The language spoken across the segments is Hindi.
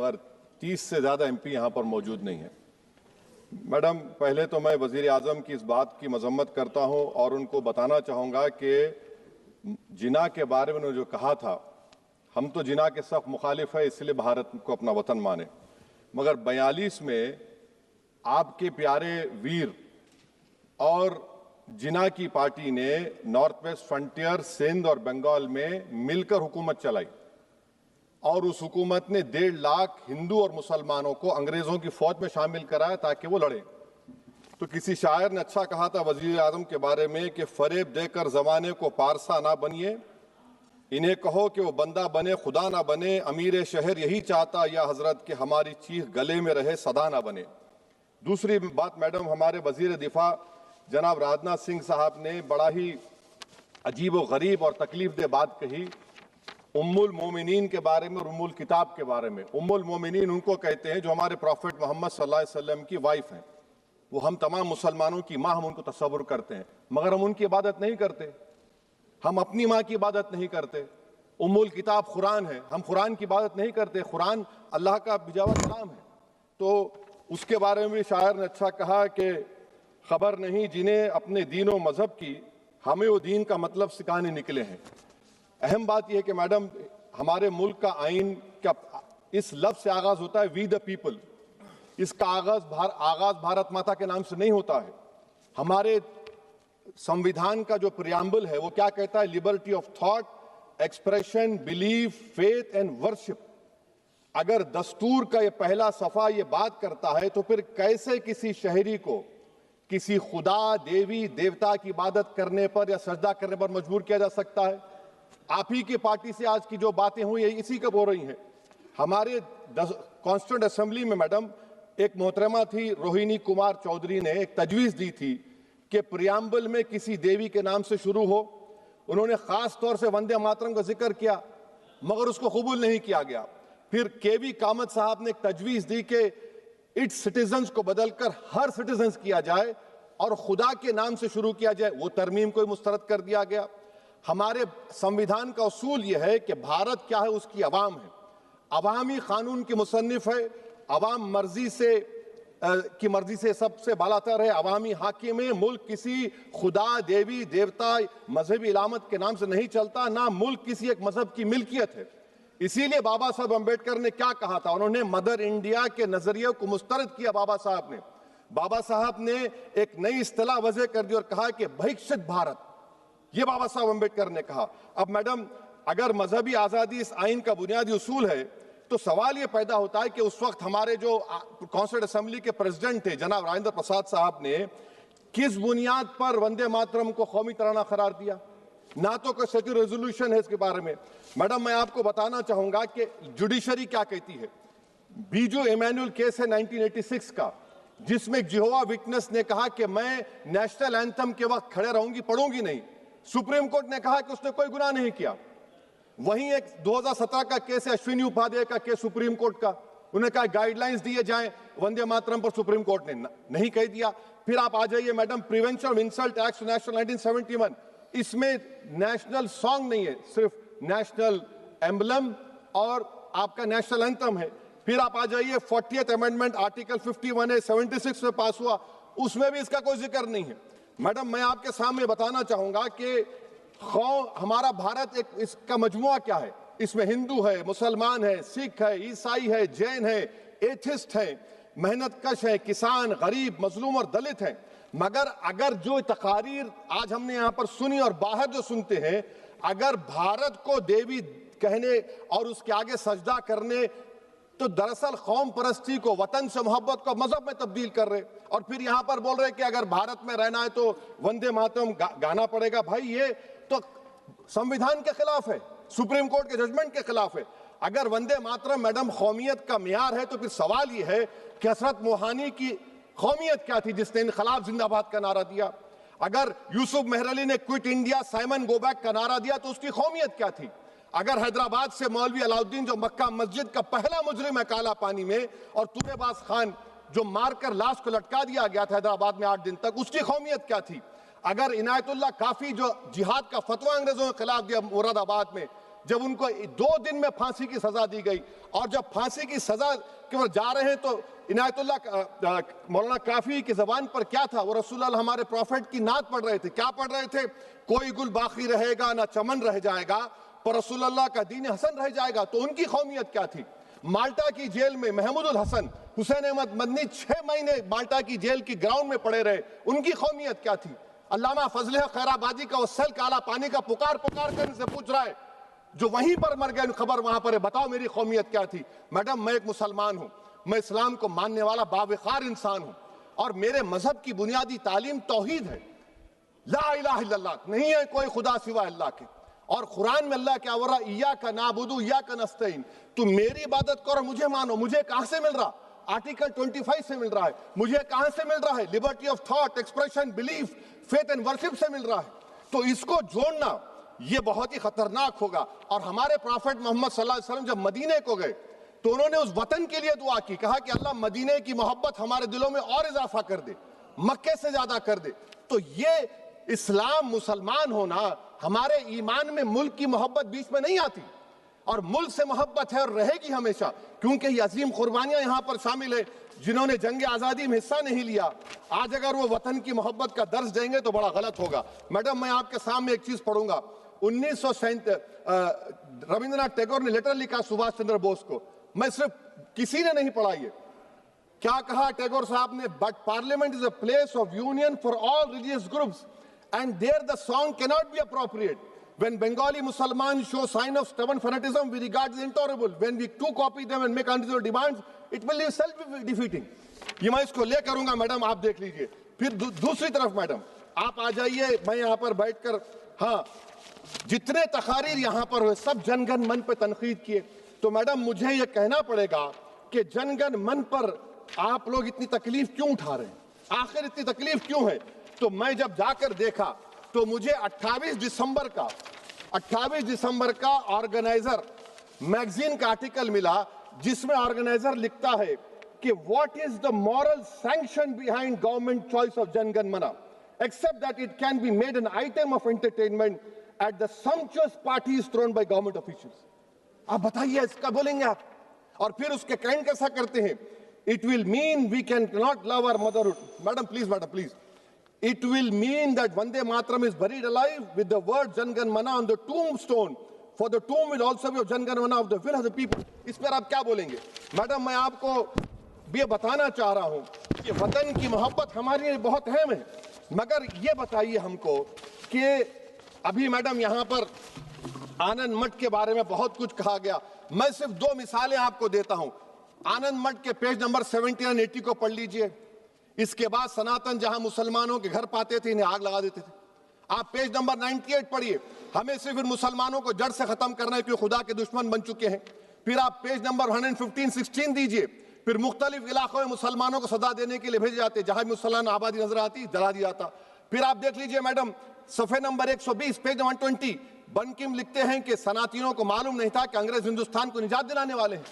मगर 30 से ज़्यादा MP यहाँ पर मौजूद नहीं है। मैडम, पहले तो मैं वज़ीर आज़म की इस बात की मजम्मत करता हूँ और उनको बताना चाहूँगा कि जिना के बारे में उन्होंने जो कहा था, हम तो जिना के सख्त मुखालिफ है, इसलिए भारत को अपना वतन माने, मगर 42 में आपके प्यारे वीर और जिना की पार्टी ने नॉर्थ वेस्ट फ्रंटियर, सिंध और बंगाल में मिलकर हुकूमत चलाई और उस हुकूमत ने 1.5 लाख हिंदू और मुसलमानों को अंग्रेजों की फौज में शामिल कराया ताकि वो लड़े। तो किसी शायर ने अच्छा कहा था वजीर आजम के बारे में कि फरेब देकर जमाने को पारसा ना बनिए, इन्हें कहो कि वो बंदा बने खुदा ना बने, अमीर शहर यही चाहता या हजरत कि हमारी चीख गले में रहे सदा ना बने। दूसरी बात मैडम, हमारे वजीर दिफा जनाब राजनाथ सिंह साहब ने बड़ा ही अजीब व गरीब और तकलीफ दे बात कही उम्मुल मोमिनीन के बारे में और उम्मुल किताब के बारे में। उम्मुल मोमिनीन उनको कहते हैं जो हमारे प्रॉफिट मोहम्मद सल्लल्लाहु अलैहि वसल्लम की वाइफ हैं, वो हम तमाम मुसलमानों की माँ, हम उनको तस्वुर करते हैं, मगर हम उनकी इबादत नहीं करते, हम अपनी माँ की इबादत नहीं करते। उम्मुल किताब कुरान है, हम कुरान की इबादत नहीं करते, कुरान अल्लाह का भिजावा कलाम है। तो उसके बारे में भी शायर ने अच्छा कहा कि खबर नहीं जिन्हें अपने दीन व मजहब की, हमें वो दीन का मतलब सिखाने निकले हैं। अहम बात यह है कि मैडम, हमारे मुल्क का आइन का इस लफ्ज से आगाज होता है वी द पीपल। इसका आगाज भारत माता के नाम से नहीं होता है। हमारे संविधान का जो प्रियम्बल है वो क्या कहता है? Liberty of thought, expression, belief, faith and worship. अगर दस्तूर का ये पहला सफा ये बात करता है तो फिर कैसे किसी शहरी को किसी खुदा, देवी, देवता की इबादत करने पर या सजदा करने पर मजबूर किया जा सकता है? आप ही की पार्टी से आज की जो बातें हुई है इसी कब हो रही हैं। हमारे कॉन्स्टिट्यूंट असेंबली में मैडम एक मोहतरमा थी रोहिणी कुमार चौधरी ने एक तजवीज़ दी थी कि प्रियम्बल में किसी देवी के नाम से शुरू हो। उन्होंने खास तौर से वंदे मातरम का जिक्र किया मगर उसको कबूल नहीं किया गया। फिर केवी कामत साहब ने एक तजवीज़ दी कि इट्स सिटीजन्स को बदलकर हर सिटीजन्स किया जाए और खुदा के नाम से शुरू किया जाए, वो तरमीम को मुस्तरद कर दिया गया। हमारे संविधान का उसूल यह है कि भारत क्या है, उसकी अवाम है, अवामी कानून की मुसन्निफ है, अवाम की मर्जी से सबसे बालातर है, अवामी हाकिम है। मुल्क किसी खुदा, देवी, देवता, मजहबी इलामत के नाम से नहीं चलता, ना मुल्क किसी एक मजहब की मिल्कियत है। इसीलिए बाबा साहब अम्बेडकर ने क्या कहा था, उन्होंने मदर इंडिया के नजरिए को मुस्तरद किया। बाबा साहब ने एक नई इस्तिलाह वजह कर दी और कहा कि भिक्षित भारत, ये बाबा साहब अम्बेडकर ने कहा। अब मैडम, अगर मजहबी आजादी इस आइन का बुनियादी उसूल है तो सवाल ये पैदा होता है कि उस वक्त हमारे जो कॉन्स्टिट्यूंट असेंबली के प्रेसिडेंट थे जनाब राजेंद्र प्रसाद साहब ने किस बुनियाद पर वंदे मातरम को कौमी तराना करार दिया? ना तो कोई सेक्यूर रेजोल्यूशन है इसके बारे में। मैडम, मैं आपको बताना चाहूंगा कि जुडिशरी क्या कहती है। बीजू इमैनुअल केस है 1986 का, जिसमें जिहोवा विटनेस ने कहा कि मैं नेशनल एंथम के वक्त खड़े रहूंगी, पढ़ूंगी नहीं। सुप्रीम कोर्ट ने कहा कि उसने कोई गुनाह नहीं किया। वहीं एक 2017 का केस है अश्विनी उपाध्याय का केस सुप्रीम कोर्ट का, उन्हें कहा गाइडलाइंस दिए जाएं वंदे मातरम पर, सुप्रीम कोर्ट ने नहीं कह दिया। फिर आप आ जाइए madam, prevention of insult act national 1971, इसमें नेशनल सॉन्ग नहीं है, सिर्फ नेशनल एम्बलम और आपका नेशनल एंथम है। फिर आप आ जाइए 40th अमेंडमेंट आर्टिकल 51 है 76 में पास हुआ, उसमें भी इसका कोई जिक्र नहीं है। मैडम, मैं आपके सामने बताना चाहूंगा कि हमारा भारत एक इसका मजमुआ क्या है, इसमें हिंदू है, मुसलमान है, सिख है, ईसाई है, जैन है, एथिस्ट है, मेहनत कश है, किसान, गरीब, मजलूम और दलित है। मगर अगर जो तकारीर आज हमने यहाँ पर सुनी और बाहर जो सुनते हैं, अगर भारत को देवी कहने और उसके आगे सजदा करने, तो दरअसल कौम परस्ती को, वतन से मोहब्बत को मजहब में तब्दील कर रहे और फिर यहाँ पर बोल रहे कि अगर भारत में रहना है तो वंदे मातरम गाना पड़ेगा। भाई, ये तो संविधान के खिलाफ है, सुप्रीम कोर्ट के जजमेंट के खिलाफ है। अगर वंदे मातरम मैडम कौमियत का मियार है तो फिर सवाल ये है कि हजरत मोहानी की कौमियत क्या थी जिसने इनकलाब जिंदाबाद का नारा दिया? अगर यूसुफ मेहरली ने quit India Simon go back का नारा दिया तो उसकी कौमियत क्या थी? अगर हैदराबाद से मौलवी अलाउद्दीन जो मक्का मस्जिद का पहला मुजरिम है काला पानी में, और तूरेबाज खान जो मारकर लाश को लटका दिया गया था हैदराबाद में 8 दिन तक, उसकी कौमियत क्या थी? अगर इनायतुल्लाह काफी जो जिहाद का फतवा अंग्रेजों के खिलाफ दिया मुरादाबाद में, जब उनको 2 दिन में फांसी की सजा दी गई, और जब फांसी की सजा के ओर जा रहे हैं तो इनायतुल्लाह मौलाना काफी की जबान पर क्या था? वो रसूलुल्लाह हमारे प्रॉफिट की नात पढ़ रहे थे। क्या पढ़ रहे थे? कोई गुल बाकी रहेगा ना चमन रह जाएगा, पर रसूलुल्लाह का दीन हसन रह जाएगा। तो उनकी कौमियत क्या थी? माल्टा की जेल में महमूदुल हसन, हुसैन अहमद मदनी 6 महीने माल्टा की जेल की ग्राउंड में पड़े रहे, उनकी कौमियत क्या थी? अल्लामा फजल खैराबादी का वो सेल काला पानी का पुकार पुकार कर इनसे पूछ रहा है, जो वहीं पर मर गए, खबर वहां पर है, बताओ मेरी कौमियत क्या थी? मैडम, मैं एक मुसलमान हूं, मैं इस्लाम को मानने वाला बावकार इंसान हूं, और मेरे मजहब की बुनियादी तालीम तौहीद है, ला इलाहा इल्लल्लाह, नहीं है कोई खुदा सिवा अल्लाह के। और कुरान में अल्लाह क्या बोल रहा? इय्याका नाबुदु इय्याका नस्तईन, तुम मेरी इबादत करो, मुझे मानो। मुझे कहां से मिल रहा? आर्टिकल 25 से मिल रहा है। मुझे कहां से मिल रहा है? Liberty of thought, expression, belief, faith and worship से मिल रहा है। तो इसको जोड़ना ये बहुत ही खतरनाक होगा। और हमारे प्रॉफिट मोहम्मद सल्लल्लाहु अलैहि वसल्लम जब मदीने को गए तो उन्होंने उस वतन के लिए दुआ की, कहा कि अल्लाह मदीने की मोहब्बत हमारे दिलों में और इजाफा कर दे, मक्के से ज्यादा कर दे। तो ये इस्लाम, मुसलमान होना, हमारे ईमान में मुल्क की मोहब्बत बीच में नहीं आती, और मुल्क से मोहब्बत है और रहेगी हमेशा, क्योंकि ये अजीम कुर्बानियां यहां पर शामिल है जिन्होंने जंग आजादी में हिस्सा नहीं लिया। आज अगर वो वतन की मोहब्बत का दर्ज देंगे तो बड़ा गलत होगा। मैडम, मैं आपके सामने एक चीज पढ़ूंगा। 1937 रविंद्रनाथ टैगोर ने लेटर लिखा सुभाष चंद्र बोस को। मैं सिर्फ, किसी ने नहीं पढ़ा ये। क्या कहा टैगोर साहब ने? But parliament is a place of union for all religious groups and there the song cannot be appropriate. When Bengali Muslims show sign of stubborn fanatism, we regard it intolerable. When we too copy them and make unreasonable demands, it will be self-defeating. ये मैं इसको ले करूंगा मैडम, आप देख लीजिए। फिर दूसरी तरफ मैडम आप आ जाइए, मैं यहाँ पर बैठकर, हाँ, जितने तकारीर यहाँ पर हुए सब जनगण मन पे तनकीद किए। तो मैडम मुझे ये कहना पड़ेगा कि जनगण मन पर आप लोग इतनी तकलीफ क्यों उठा रहे हैं? आखिर इतनी तकलीफ क्यों है? तो मैं जब जाकर देखा तो मुझे 28 दिसंबर का ऑर्गेनाइजर मैगजीन का आर्टिकल मिला, जिसमें ऑर्गेनाइजर लिखता है कि what is the moral sanction behind government choice of Janagana Mana, except that it can be made an item of entertainment at the sumptuous parties thrown by government officials. आप बताइए, इसका बोलेंगे आप? और फिर उसके काइंड कैसा करते हैं? It will mean we can not love our motherhood. Madam please, it will mean that Vande Mataram is buried alive with the word Jan Gan Mana on the tombstone, for the tomb will also be of Jan Gan Mana of the will of the people. इस पर आप क्या बोलेंगे? मैडम, मैं आपको ये बताना चाह रहा हूं कि वतन की मोहब्बत हमारे लिए बहुत अहम है, मगर ये बताइए हमको कि अभी मैडम यहाँ पर आनंद मठ के बारे में बहुत कुछ कहा गया। मैं सिर्फ 2 मिसालें आपको देता हूं। आनंद मठ के पेज नंबर 70 और 80 को पढ़ लीजिए। इसके बाद सनातन जहां मुसलमानों के घर पाते थे, इन्हें आग लगा देते थे। आप पेज नंबर 98 पढ़िए। हमें सिर्फ इन मुसलमानों को जड़ से खत्म करना है, क्योंकि खुदा के दुश्मन बन चुके हैं। फिर आप पेज नंबर 115-16 दीजिए। फिर मुख्तलिफ इलाकों में मुसलमानों को सजा देने के लिए भेजे जाते, जहां मुसलमान आबादी नजर आती जला दिया जाता। फिर आप देख लीजिए मैडम, सफे नंबर 120 पेज 120, बंकिम लिखते हैं कि सनातियों को मालूम नहीं था कि अंग्रेज हिंदुस्तान को निजात दिलाने वाले हैं।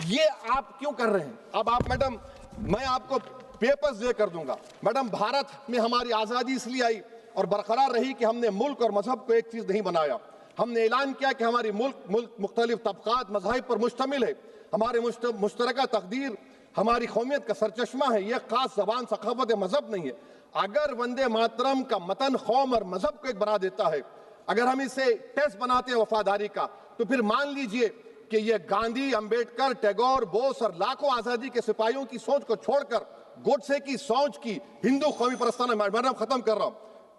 ये आप क्यों कर रहे हैं? अब आप मैडम, मैं आपको पेपर्स दे कर दूंगा। मैडम, भारत में हमारी आजादी इसलिए आई और बरकरार रही कि हमने मुल्क और मजहब को एक चीज नहीं बनाया। हमने ऐलान किया कि हमारी मुल्क मुख्तलिफ तबकात मज़ाहिब पर मुश्तमिल है। हमारे मुश्तरका तकदीर हमारी कौमियत का सरचश्मा है। यह खास जबान, सखावत, मजहब नहीं है। अगर वंदे मातरम का मतन कौम और मजहब को एक बना देता है, अगर हम इसे टेस्ट बनाते हैं वफादारी का, तो फिर मान लीजिए कि यह गांधी, अंबेडकर, टैगोर, बोस और लाखों आजादी के सिपाहियों की सोच को छोड़कर गोडसे की सोच की हिंदू कौमी परस्ताना, मैडम खत्म कर रहा हूं,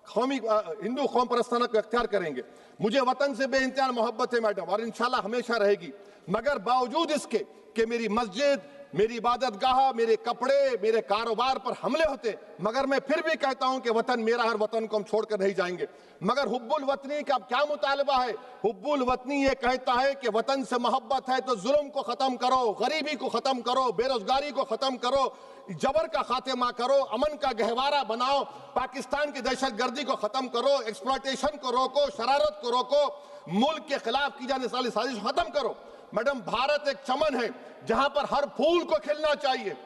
कौमी हिंदू कौम परस्ताना को अख्तियार करेंगे। मुझे वतन से बेइंतहा मोहब्बत है मैडम, और इंशाल्लाह हमेशा रहेगी। मगर बावजूद इसके कि मेरी मस्जिद, मेरी इबादत गाह, मेरे कपड़े, मेरे कारोबार पर हमले होते, मगर मैं फिर भी कहता हूं कि वतन मेरा, हर वतन को हम छोड़कर नहीं जाएंगे। मगर हुब्बुल वतनी का क्या मुतालबा है? हुब्बुल वतनी ये कहता है कि वतन से मोहब्बत है तो जुल्म को खत्म करो, गरीबी को खत्म करो, बेरोजगारी को खत्म करो, जबर का खात्मा करो, अमन का गहवारा बनाओ, पाकिस्तान की दहशतगर्दी को खत्म करो, एक्सप्लॉयटेशन को रोको, शरारत को रोको, मुल्क के खिलाफ की जाने वाली साजिश खत्म करो। मैडम, भारत एक चमन है जहां पर हर फूल को खिलना चाहिए,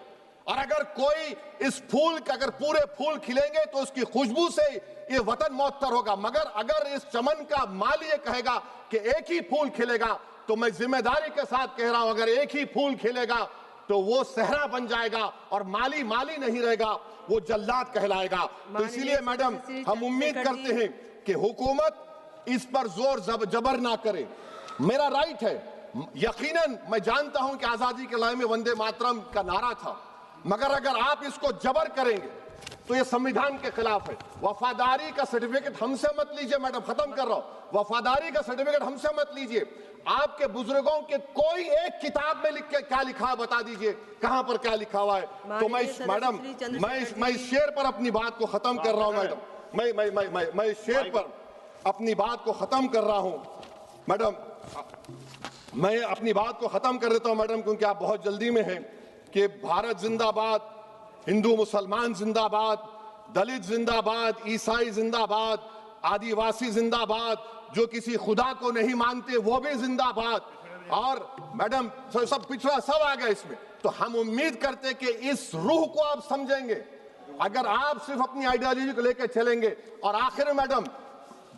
और अगर कोई इस फूल का, अगर पूरे फूल खिलेंगे तो उसकी खुशबू से ये वतन मौतर होगा, मगर अगर इस चमन का माली ये कहेगा कि एक ही फूल खिलेगा, तो मैं जिम्मेदारी के साथ कह रहा हूं, अगर एक ही फूल खिलेगा तो वो सहरा बन जाएगा और माली माली नहीं रहेगा, वो जल्लाद कहलाएगा। तो इसीलिए मैडम हम उम्मीद करते हैं कि हुकूमत इस पर जोर जबर ना करे। मेरा राइट है, यकीनन मैं जानता हूं कि आजादी के लड़ाई में वंदे मातरम का नारा था, मगर अगर आप इसको जबर करेंगे तो ये संविधान के खिलाफ है। वफादारी का सर्टिफिकेट हमसे मत लीजिए मैडम, खत्म कर रहा हूं, वफादारी का सर्टिफिकेट हमसे मत लीजिए। आपके बुजुर्गों के कोई एक किताब में लिख के क्या लिखा है बता दीजिए, कहां पर क्या लिखा हुआ है। तो मैं मैडम मैं इस शेर पर अपनी बात को खत्म कर रहा हूं मैडम, मैं इस शेर पर अपनी बात को खत्म कर रहा हूं मैडम, मैं अपनी बात को खत्म कर देता हूं मैडम, क्योंकि आप बहुत जल्दी में हैं। कि भारत जिंदाबाद, हिंदू मुसलमान जिंदाबाद, दलित जिंदाबाद, ईसाई जिंदाबाद, आदिवासी जिंदाबाद, जो किसी खुदा को नहीं मानते वो भी जिंदाबाद, और मैडम सब पिछड़ा सब आ गया इसमें। तो हम उम्मीद करते कि इस रूह को आप समझेंगे अगर आप सिर्फ अपनी आइडियोलॉजी को लेकर चलेंगे। और आखिर में मैडम,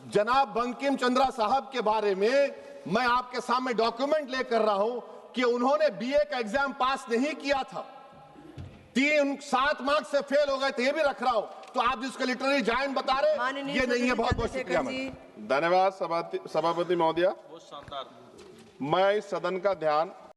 जनाब बंकिम चंद्रा साहब के बारे में मैं आपके सामने डॉक्यूमेंट लेकर रहा हूं कि उन्होंने बीए का एग्जाम पास नहीं किया था, 7 मार्क्स से फेल हो गए थे, ये भी रख रहा हूं। तो आप जिसको लिटरेरी जायंट बता रहे ये नहीं है। बहुत बहुत शुक्रिया। धन्यवाद सभापति महोदया। मैं इस सदन का ध्यान